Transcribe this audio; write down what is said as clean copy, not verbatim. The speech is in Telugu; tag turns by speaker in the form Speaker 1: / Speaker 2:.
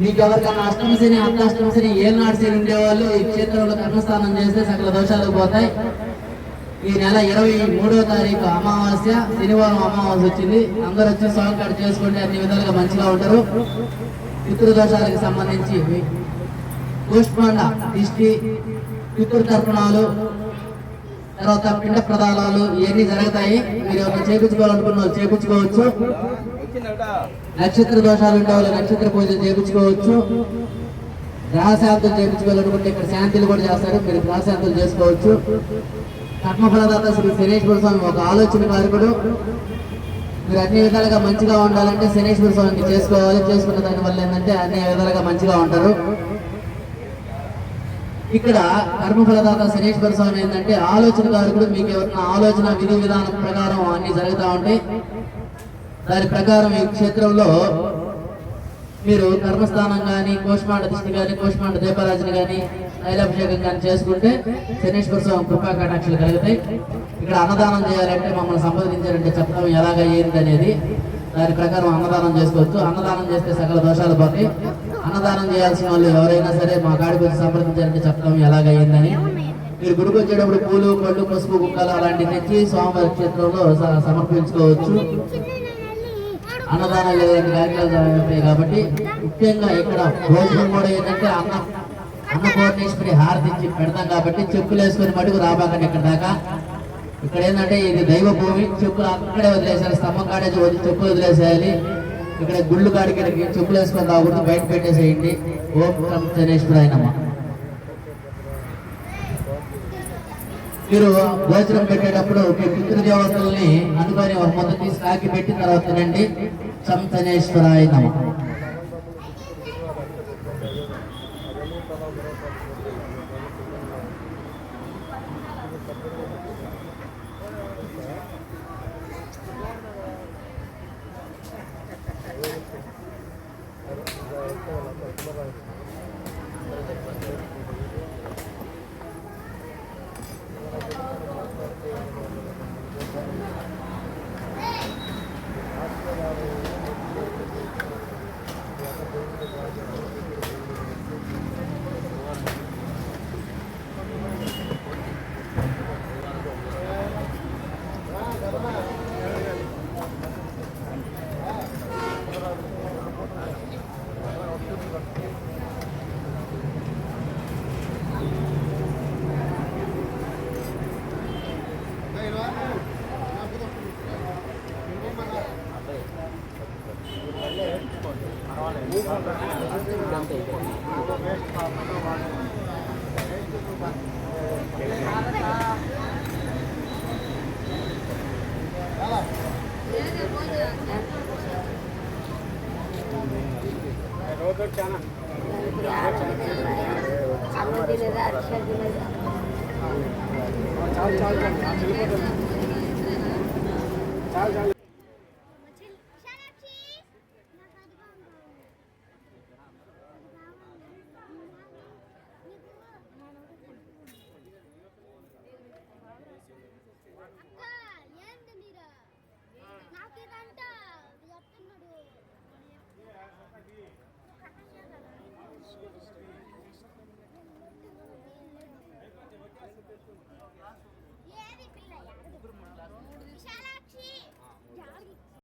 Speaker 1: మీకు ఎవరికన్నా అష్టమ శని అర్ధాష్టమ శని ఏనాడు శని ఉండేవాళ్ళు ఈ క్షేత్రంలో కర్మస్థానం చేస్తే సకల దోషాలు పోతాయి. ఈ నెల 23వ తారీఖు అమావాస్య, శనివారం అమావాస్య వచ్చింది. అందరూ వచ్చి స్వామి కాడ చేసుకుంటే అన్ని విధాలుగా మంచిగా ఉంటారు. పితృదోషాలకు సంబంధించి కూష్మాండ దిష్టి, పితృతర్పణాలు, తర్వాత పిండ ప్రదానాలు ఇవన్నీ జరుగుతాయి. మీరు చేపించుకోవాలనుకున్న వాళ్ళు చేపించుకోవచ్చు. నక్షత్ర దోషాలు ఉండే వాళ్ళు నక్షత్ర పూజలు చేపించుకోవచ్చు. గ్రహశాంతులు చేపించుకోవాలనుకుంటే ఇక్కడ శాంతులు కూడా చేస్తారు, మీరు గ్రహశాంతులు చేసుకోవచ్చు. కర్మఫలదాత శ్రీ శనేశ్వర స్వామి ఒక ఆలోచన కారకుడు. మీరు అన్ని విధాలుగా మంచిగా ఉండాలంటే శనేశ్వర స్వామికి చేసుకోవాలి. చేసుకున్న దాని వల్ల ఏంటంటే అన్ని విధాలుగా మంచిగా ఉంటారు. ఇక్కడ కర్మఫలదాత శనేశ్వర స్వామి ఏంటంటే ఆలోచన కారకుడు. మీకు ఎవరైనా ఆలోచన విధి విధానం ప్రకారం అన్ని జరుగుతూ ఉంటాయి. దాని ప్రకారం ఈ క్షేత్రంలో మీరు కర్మస్థానం కానీ, కోష్మాండ దిష్టి కానీ, కోష్మాండ దీపారాజన కానీ, తైలాభిషేకం కానీ చేసుకుంటే శనేశ్వర స్వామి కృపా కటాక్షలు కలుగుతాయి. ఇక్కడ అన్నదానం చేయాలంటే మమ్మల్ని సంప్రదించారంటే చెప్తాం ఎలాగ ఏంటి అనేది. దాని ప్రకారం అన్నదానం చేసుకోవచ్చు. అన్నదానం చేస్తే సకల దోషాలు పోతాయి. అన్నదానం చేయాల్సిన వాళ్ళు ఎవరైనా సరే మా కాడికి వచ్చి సంప్రదించారంటే చెప్తాం ఎలాగ అయ్యిందని. మీరు గుడికి వచ్చేటప్పుడు పూలు, పళ్ళు, పసుపు, కుక్కలు అలాంటివి తెచ్చి స్వామివారి క్షేత్రంలో సమర్పించుకోవచ్చు. అన్నదానం లేదంటే కార్యక్రమాలు జరుగుతాయి కాబట్టి ముఖ్యంగా ఇక్కడ భోజనం కూడా ఏంటంటే అన్నపూర్ణేశ్వరి హారతించి పెడతాం కాబట్టి చెప్పులు వేసుకొని మటుకు రాబాకండి ఇక్కడ దాకా. ఇక్కడ ఏంటంటే ఇది దైవ భూమి. చెప్పులు అక్కడే వదిలేసారు, స్తంభం కాడే చెప్పులు వదిలేసేయాలి. ఇక్కడ గుళ్ళు కాడికి చెప్పులు వేసుకొని రాకూడదు, బయట పెట్టేసేయండి. ఓం శనేశ్వరాయ నమః. మీరు భోజనం పెట్టేటప్పుడు మీ పితృదేవతల్ని అనుకొని ఒక మొదటి తీసి కాకి పెట్టిన తర్వాత తినండి. శనేశ్వరాయ నమః.
Speaker 2: చాలు